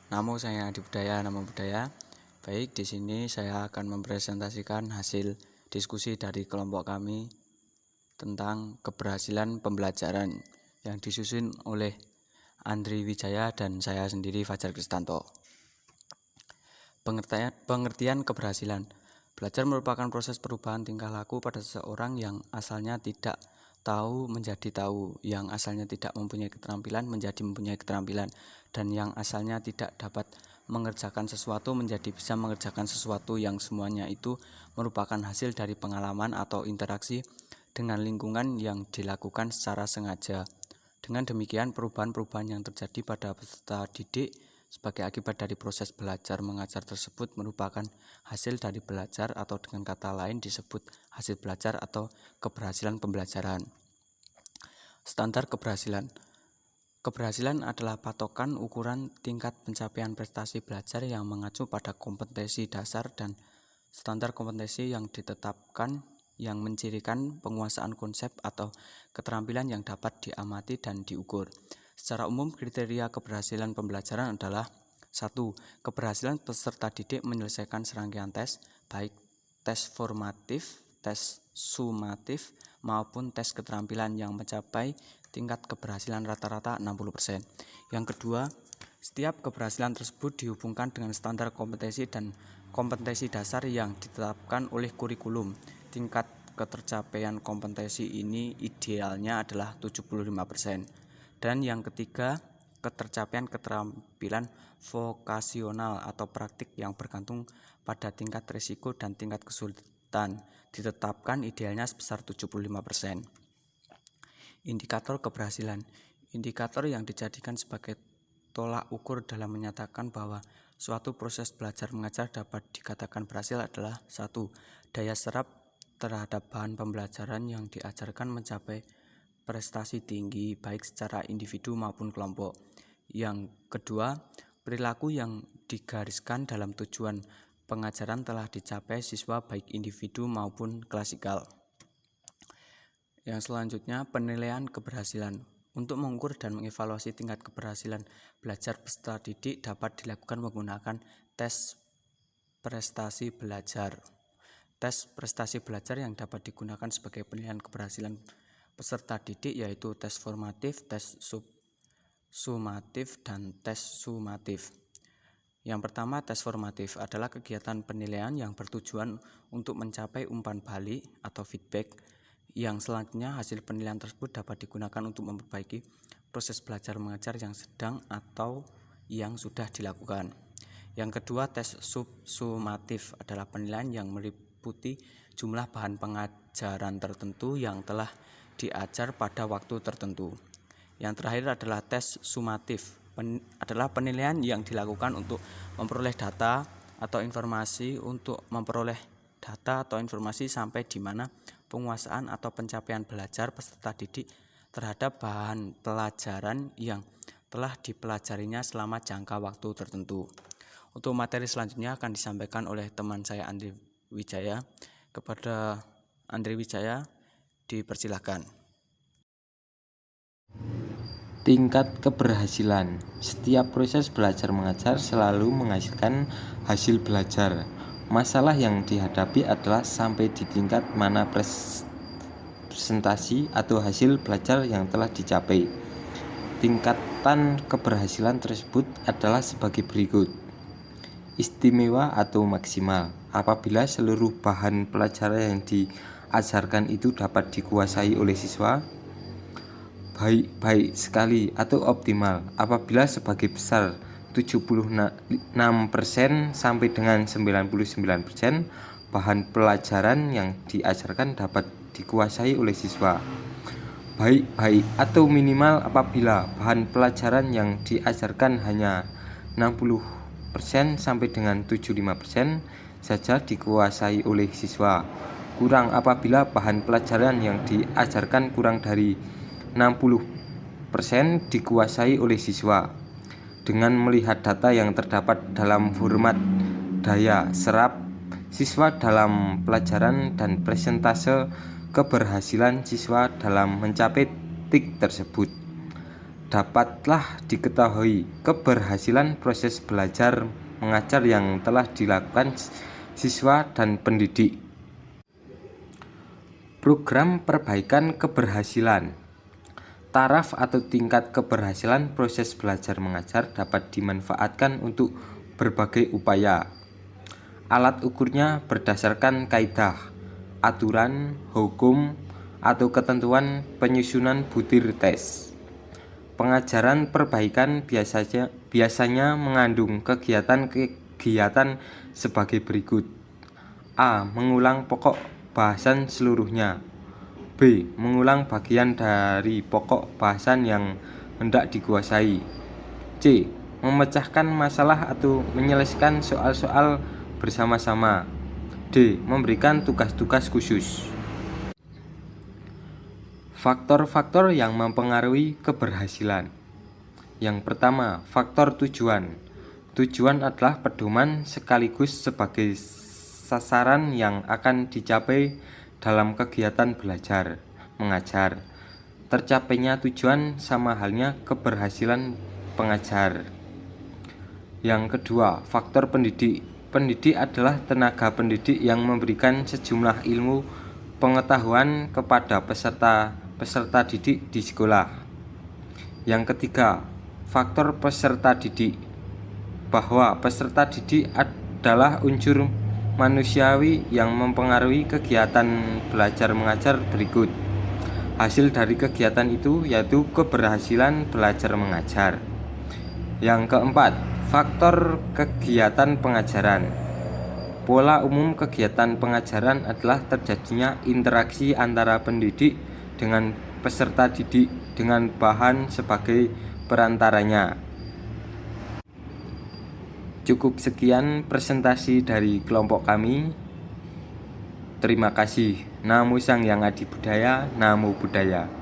Namo saya Adi Budaya, nama budaya. Baik, di sini saya akan mempresentasikan hasil diskusi dari kelompok kami tentang keberhasilan pembelajaran yang disusun oleh Andri Wijaya dan saya sendiri Fajar Kristanto. Pengertian keberhasilan. Belajar merupakan proses perubahan tingkah laku pada seseorang yang asalnya tidak tahu menjadi tahu, yang asalnya tidak mempunyai keterampilan menjadi mempunyai keterampilan, dan yang asalnya tidak dapat mengerjakan sesuatu menjadi bisa mengerjakan sesuatu, yang semuanya itu merupakan hasil dari pengalaman atau interaksi dengan lingkungan yang dilakukan secara sengaja. Dengan demikian, perubahan-perubahan yang terjadi pada peserta didik sebagai akibat dari proses belajar mengajar tersebut merupakan hasil dari belajar, atau dengan kata lain disebut hasil belajar atau keberhasilan pembelajaran. Standar keberhasilan. Keberhasilan adalah patokan ukuran tingkat pencapaian prestasi belajar yang mengacu pada kompetensi dasar dan standar kompetensi yang ditetapkan yang mencirikan penguasaan konsep atau keterampilan yang dapat diamati dan diukur. Secara umum, kriteria keberhasilan pembelajaran adalah 1. Keberhasilan peserta didik menyelesaikan serangkaian tes, baik tes formatif, tes sumatif, maupun tes keterampilan yang mencapai tingkat keberhasilan rata-rata 60%. Yang kedua, setiap keberhasilan tersebut dihubungkan dengan standar kompetensi dan kompetensi dasar yang ditetapkan oleh kurikulum. Tingkat ketercapaian kompetensi ini idealnya adalah 75%. Dan yang ketiga, ketercapaian keterampilan vokasional atau praktik yang bergantung pada tingkat risiko dan tingkat kesulitan ditetapkan idealnya sebesar 75%. Indikator keberhasilan. Indikator yang dijadikan sebagai tolak ukur dalam menyatakan bahwa suatu proses belajar mengajar dapat dikatakan berhasil adalah 1. Daya serap terhadap bahan pembelajaran yang diajarkan mencapai prestasi tinggi baik secara individu maupun kelompok. Yang kedua, perilaku yang digariskan dalam tujuan pengajaran telah dicapai siswa baik individu maupun klasikal. Yang selanjutnya, penilaian keberhasilan. Untuk mengukur dan mengevaluasi tingkat keberhasilan belajar peserta didik dapat dilakukan menggunakan tes prestasi belajar. Tes prestasi belajar yang dapat digunakan sebagai penilaian keberhasilan peserta didik yaitu tes formatif, tes sumatif, dan tes sumatif. Yang pertama, tes formatif adalah kegiatan penilaian yang bertujuan untuk mencapai umpan balik atau feedback. Yang selanjutnya, hasil penilaian tersebut dapat digunakan untuk memperbaiki proses belajar mengajar yang sedang atau yang sudah dilakukan. Yang kedua, tes subsumatif adalah penilaian yang meliputi jumlah bahan pengajaran tertentu yang telah diajar pada waktu tertentu. Yang terakhir adalah tes sumatif, adalah penilaian yang dilakukan untuk memperoleh data atau informasi sampai di mana penguasaan atau pencapaian belajar peserta didik terhadap bahan pelajaran yang telah dipelajarinya selama jangka waktu tertentu. Untuk materi selanjutnya akan disampaikan oleh teman saya Andri Wijaya. Kepada Andri Wijaya dipersilakan. Tingkat keberhasilan. Setiap proses belajar mengajar selalu menghasilkan hasil belajar. Masalah yang dihadapi adalah sampai di tingkat mana presentasi atau hasil belajar yang telah dicapai. Tingkatan keberhasilan tersebut adalah sebagai berikut. Istimewa atau maksimal. Apabila seluruh bahan pelajaran yang diajarkan itu dapat dikuasai oleh siswa, baik sekali atau optimal. Apabila sebagai besar 76% sampai dengan 99% bahan pelajaran yang diajarkan dapat dikuasai oleh siswa. Baik atau minimal apabila bahan pelajaran yang diajarkan hanya 60% sampai dengan 75% saja dikuasai oleh siswa. Kurang apabila bahan pelajaran yang diajarkan kurang dari 60% dikuasai oleh siswa. Dengan melihat data yang terdapat dalam format daya serap siswa dalam pelajaran dan persentase keberhasilan siswa dalam mencapai tik tersebut dapatlah diketahui keberhasilan proses belajar mengajar yang telah dilakukan siswa dan pendidik. Program perbaikan keberhasilan. Taraf atau tingkat keberhasilan proses belajar mengajar dapat dimanfaatkan untuk berbagai upaya. Alat ukurnya berdasarkan kaidah, aturan, hukum, atau ketentuan penyusunan butir tes. Pengajaran perbaikan biasanya mengandung kegiatan sebagai berikut. A. Mengulang pokok bahasan seluruhnya. B. Mengulang bagian dari pokok bahasan yang hendak dikuasai. C. Memecahkan masalah atau menyelesaikan soal-soal bersama-sama. D. Memberikan tugas-tugas khusus. Faktor-faktor yang mempengaruhi keberhasilan. Yang pertama, faktor tujuan. Tujuan adalah pedoman sekaligus sebagai sasaran yang akan dicapai dalam kegiatan belajar mengajar. Tercapainya tujuan sama halnya keberhasilan pengajar. Yang kedua, faktor pendidik. Pendidik adalah tenaga pendidik yang memberikan sejumlah ilmu pengetahuan kepada peserta didik di sekolah. Yang ketiga, faktor peserta didik. Bahwa peserta didik adalah unsur manusiawi yang mempengaruhi kegiatan belajar mengajar berikut. Hasil dari kegiatan itu yaitu keberhasilan belajar mengajar. Yang keempat, faktor kegiatan pengajaran. Pola umum kegiatan pengajaran adalah terjadinya interaksi antara pendidik dengan peserta didik dengan bahan sebagai perantaranya. Cukup sekian presentasi dari kelompok kami. Terima kasih. Namo Sang Hyang Adi Budaya, Namo Buddhaya.